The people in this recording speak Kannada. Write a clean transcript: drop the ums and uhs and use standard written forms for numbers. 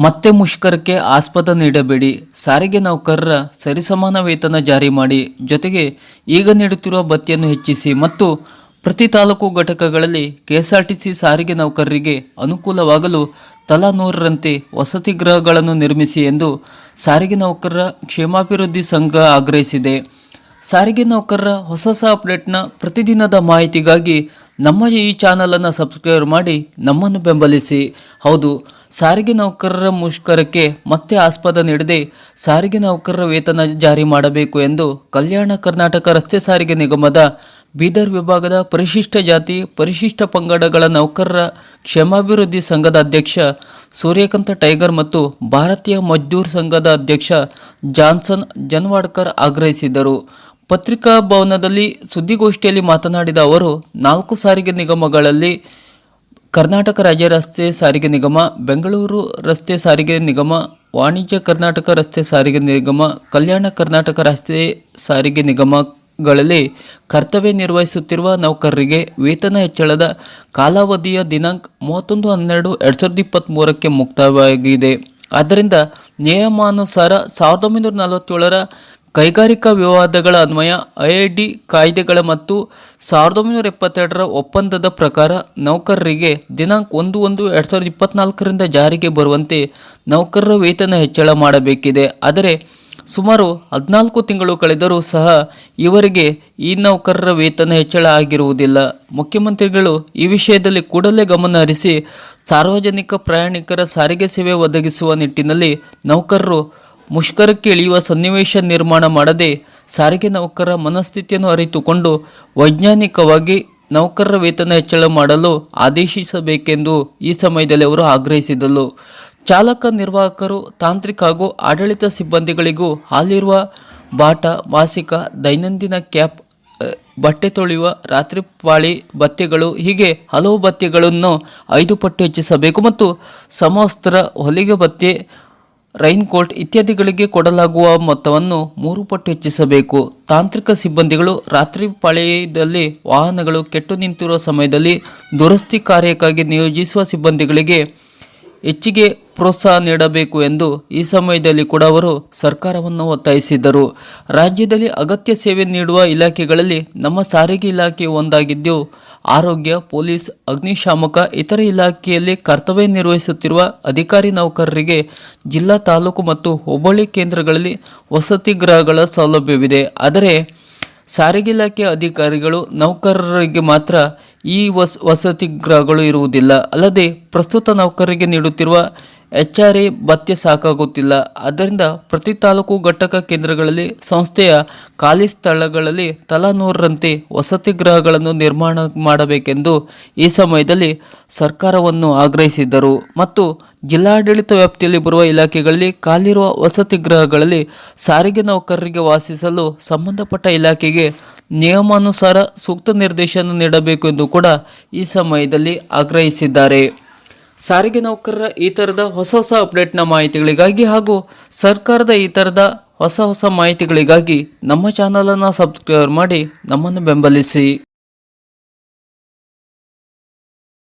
ಮತ್ತೆ ಮುಷ್ಕರಕ್ಕೆ ಆಸ್ಪದ ನೀಡಬೇಡಿ, ಸಾರಿಗೆ ನೌಕರರ ಸರಿಸಮಾನ ವೇತನ ಜಾರಿ ಮಾಡಿ, ಜೊತೆಗೆ ಈಗ ನೀಡುತ್ತಿರುವ ಭತ್ಯೆಯನ್ನು ಹೆಚ್ಚಿಸಿ ಮತ್ತು ಪ್ರತಿ ತಾಲೂಕು ಘಟಕಗಳಲ್ಲಿ ಕೆಎಸ್ಆರ್ಟಿಸಿ ಸಾರಿಗೆ ನೌಕರರಿಗೆ ಅನುಕೂಲವಾಗಲು ತಲಾ 100ರಂತೆ ವಸತಿ ಗೃಹಗಳನ್ನು ನಿರ್ಮಿಸಿ ಎಂದು ಸಾರಿಗೆ ನೌಕರರ ಕ್ಷೇಮಾಭಿವೃದ್ಧಿ ಸಂಘ ಆಗ್ರಹಿಸಿದೆ. ಸಾರಿಗೆ ನೌಕರರ ಹೊಸ ಅಪ್ಡೇಟ್ನ ಪ್ರತಿದಿನದ ಮಾಹಿತಿಗಾಗಿ ನಮ್ಮ ಈ ಚಾನಲನ್ನು ಸಬ್ಸ್ಕ್ರೈಬ್ ಮಾಡಿ ನಮ್ಮನ್ನು ಬೆಂಬಲಿಸಿ. ಹೌದು, ಸಾರಿಗೆ ನೌಕರರ ಮುಷ್ಕರಕ್ಕೆ ಮತ್ತೆ ಆಸ್ಪದ ನೀಡದೆ ಸಾರಿಗೆ ನೌಕರರ ವೇತನ ಜಾರಿ ಮಾಡಬೇಕು ಎಂದು ಕಲ್ಯಾಣ ಕರ್ನಾಟಕ ರಸ್ತೆ ಸಾರಿಗೆ ನಿಗಮದ ಬೀದರ್ ವಿಭಾಗದ ಪರಿಶಿಷ್ಟ ಜಾತಿ ಪರಿಶಿಷ್ಟ ಪಂಗಡಗಳ ನೌಕರರ ಕ್ಷೇಮಾಭಿವೃದ್ಧಿ ಸಂಘದ ಅಧ್ಯಕ್ಷ ಸೂರ್ಯಕಾಂತ ಟೈಗರ್ ಮತ್ತು ಭಾರತೀಯ ಮಜ್ದೂರ್ ಸಂಘದ ಅಧ್ಯಕ್ಷ ಜಾನ್ಸನ್ ಜನ್ವಾಡ್ಕರ್ ಆಗ್ರಹಿಸಿದರು. ಪತ್ರಿಕಾ ಭವನದಲ್ಲಿ ಸುದ್ದಿಗೋಷ್ಠಿಯಲ್ಲಿ ಮಾತನಾಡಿದ ಅವರು, 4 ಸಾರಿಗೆ ನಿಗಮಗಳಲ್ಲಿ ಕರ್ನಾಟಕ ರಾಜ್ಯ ರಸ್ತೆ ಸಾರಿಗೆ ನಿಗಮ, ಬೆಂಗಳೂರು ರಸ್ತೆ ಸಾರಿಗೆ ನಿಗಮ, ವಾಣಿಜ್ಯ ಕರ್ನಾಟಕ ರಸ್ತೆ ಸಾರಿಗೆ ನಿಗಮ, ಕಲ್ಯಾಣ ಕರ್ನಾಟಕ ರಸ್ತೆ ಸಾರಿಗೆ ನಿಗಮಗಳಲ್ಲಿ ಕರ್ತವ್ಯ ನಿರ್ವಹಿಸುತ್ತಿರುವ ನೌಕರರಿಗೆ ವೇತನ ಹೆಚ್ಚಳದ ಕಾಲಾವಧಿಯ ದಿನಾಂಕ 31/12/2023ಕ್ಕೆ ಮುಕ್ತಾಯವಾಗಿದೆ. ಆದ್ದರಿಂದ ನಿಯಮಾನುಸಾರ 1947ರ ಕೈಗಾರಿಕಾ ವಿವಾದಗಳ ಅನ್ವಯ ಐಐಡಿ ಕಾಯ್ದೆಗಳ ಮತ್ತು 1972ರ ಒಪ್ಪಂದದ ಪ್ರಕಾರ ನೌಕರರಿಗೆ ದಿನಾಂಕ 1/1/2024ರಿಂದ ಜಾರಿಗೆ ಬರುವಂತೆ ನೌಕರರ ವೇತನ ಹೆಚ್ಚಳ ಮಾಡಬೇಕಿದೆ. ಆದರೆ ಸುಮಾರು 14 ತಿಂಗಳು ಕಳೆದರೂ ಸಹ ಇವರಿಗೆ ಈ ನೌಕರರ ವೇತನ ಹೆಚ್ಚಳ ಆಗಿರುವುದಿಲ್ಲ. ಮುಖ್ಯಮಂತ್ರಿಗಳು ಈ ವಿಷಯದಲ್ಲಿ ಕೂಡಲೇ ಗಮನ ಹರಿಸಿ ಸಾರ್ವಜನಿಕ ಪ್ರಯಾಣಿಕರ ಸಾರಿಗೆ ಸೇವೆ ಒದಗಿಸುವ ನಿಟ್ಟಿನಲ್ಲಿ ನೌಕರರು ಮುಷ್ಕರಕ್ಕೆ ಇಳಿಯುವ ಸನ್ನಿವೇಶ ನಿರ್ಮಾಣ ಮಾಡದೆ ಸಾರಿಗೆ ನೌಕರರ ಮನಸ್ಥಿತಿಯನ್ನು ಅರಿತುಕೊಂಡು ವೈಜ್ಞಾನಿಕವಾಗಿ ನೌಕರರ ವೇತನ ಹೆಚ್ಚಳ ಮಾಡಲು ಆದೇಶಿಸಬೇಕೆಂದು ಈ ಸಮಯದಲ್ಲಿ ಅವರು ಆಗ್ರಹಿಸಿದರು. ಚಾಲಕ ನಿರ್ವಾಹಕರು, ತಾಂತ್ರಿಕ ಹಾಗೂ ಆಡಳಿತ ಸಿಬ್ಬಂದಿಗಳಿಗೂ ಹಾಲಿರುವ ಬಾಟ, ಮಾಸಿಕ, ದೈನಂದಿನ ಕ್ಯಾಪ್, ಬಟ್ಟೆ ತೊಳೆಯುವ, ರಾತ್ರಿ ಪಾಳಿ ಭತ್ಯೆಗಳು ಹೀಗೆ ಹಲವು ಭತ್ಯೆಗಳನ್ನು 5 ಪಟ್ಟು ಹೆಚ್ಚಿಸಬೇಕು ಮತ್ತು ಸಮವಸ್ತ್ರ, ಹೊಲಿಗೆ ಭತ್ಯೆ, ರೈನ್ ಕೋಟ್ ಇತ್ಯಾದಿಗಳಿಗೆ ಕೊಡಲಾಗುವ ಮೊತ್ತವನ್ನು 3 ಪಟ್ಟು ಹೆಚ್ಚಿಸಬೇಕು. ತಾಂತ್ರಿಕ ಸಿಬ್ಬಂದಿಗಳು ರಾತ್ರಿ ಪಾಳ್ಯದಲ್ಲಿ ವಾಹನಗಳು ಕೆಟ್ಟು ನಿಂತಿರುವ ಸಮಯದಲ್ಲಿ ದುರಸ್ತಿ ಕಾರ್ಯಕ್ಕಾಗಿ ನಿಯೋಜಿಸುವ ಸಿಬ್ಬಂದಿಗಳಿಗೆ ಹೆಚ್ಚಿಗೆ ಪ್ರೋತ್ಸಾಹ ನೀಡಬೇಕು ಎಂದು ಈ ಸಮಯದಲ್ಲಿ ಕೂಡ ಅವರು ಸರ್ಕಾರವನ್ನು ಒತ್ತಾಯಿಸಿದರು. ರಾಜ್ಯದಲ್ಲಿ ಅಗತ್ಯ ಸೇವೆ ನೀಡುವ ಇಲಾಖೆಗಳಲ್ಲಿ ನಮ್ಮ ಸಾರಿಗೆ ಇಲಾಖೆ ಒಂದಾಗಿದ್ದು, ಆರೋಗ್ಯ, ಪೊಲೀಸ್, ಅಗ್ನಿಶಾಮಕ ಇತರ ಇಲಾಖೆಯಲ್ಲಿ ಕರ್ತವ್ಯ ನಿರ್ವಹಿಸುತ್ತಿರುವ ಅಧಿಕಾರಿ ನೌಕರರಿಗೆ ಜಿಲ್ಲಾ, ತಾಲೂಕು ಮತ್ತು ಹೋಬಳಿ ಕೇಂದ್ರಗಳಲ್ಲಿ ವಸತಿ ಗೃಹಗಳ ಸೌಲಭ್ಯವಿದೆ. ಆದರೆ ಸಾರಿಗೆ ಇಲಾಖೆ ಅಧಿಕಾರಿಗಳು ನೌಕರರಿಗೆ ಮಾತ್ರ ಈ ವಸತಿ ಗೃಹಗಳು ಇರುವುದಿಲ್ಲ. ಅಲ್ಲದೆ ಪ್ರಸ್ತುತ ನೌಕರರಿಗೆ ನೀಡುತ್ತಿರುವ HRA ಭತ್ಯೆ ಸಾಕಾಗುತ್ತಿಲ್ಲ. ಆದ್ದರಿಂದ ಪ್ರತಿ ತಾಲೂಕು ಘಟಕ ಕೇಂದ್ರಗಳಲ್ಲಿ ಸಂಸ್ಥೆಯ ಖಾಲಿ ಸ್ಥಳಗಳಲ್ಲಿ ತಲಾ 100ರಂತೆ ವಸತಿ ಗೃಹಗಳನ್ನು ನಿರ್ಮಾಣ ಮಾಡಬೇಕೆಂದು ಈ ಸಮಯದಲ್ಲಿ ಸರ್ಕಾರವನ್ನು ಆಗ್ರಹಿಸಿದರು. ಮತ್ತು ಜಿಲ್ಲಾಡಳಿತ ವ್ಯಾಪ್ತಿಯಲ್ಲಿ ಬರುವ ಇಲಾಖೆಗಳಲ್ಲಿ ಖಾಲಿರುವ ವಸತಿ ಗೃಹಗಳಲ್ಲಿ ಸಾರಿಗೆ ನೌಕರರಿಗೆ ವಾಸಿಸಲು ಸಂಬಂಧಪಟ್ಟ ಇಲಾಖೆಗೆ ನಿಯಮಾನುಸಾರ ಸೂಕ್ತ ನಿರ್ದೇಶನ ನೀಡಬೇಕು ಎಂದು ಕೂಡ ಈ ಸಮಯದಲ್ಲಿ ಆಗ್ರಹಿಸಿದ್ದಾರೆ. ಸಾರಿಗೆ ನೌಕರರ ಈ ಥರದ ಹೊಸ ಅಪ್ಡೇಟ್ನ ಮಾಹಿತಿಗಳಿಗಾಗಿ ಹಾಗೂ ಸರ್ಕಾರದ ಈ ಥರದ ಹೊಸ ಮಾಹಿತಿಗಳಿಗಾಗಿ ನಮ್ಮ ಚಾನಲನ್ನು ಸಬ್ಸ್ಕ್ರೈಬ್ ಮಾಡಿ ನಮ್ಮನ್ನು ಬೆಂಬಲಿಸಿ.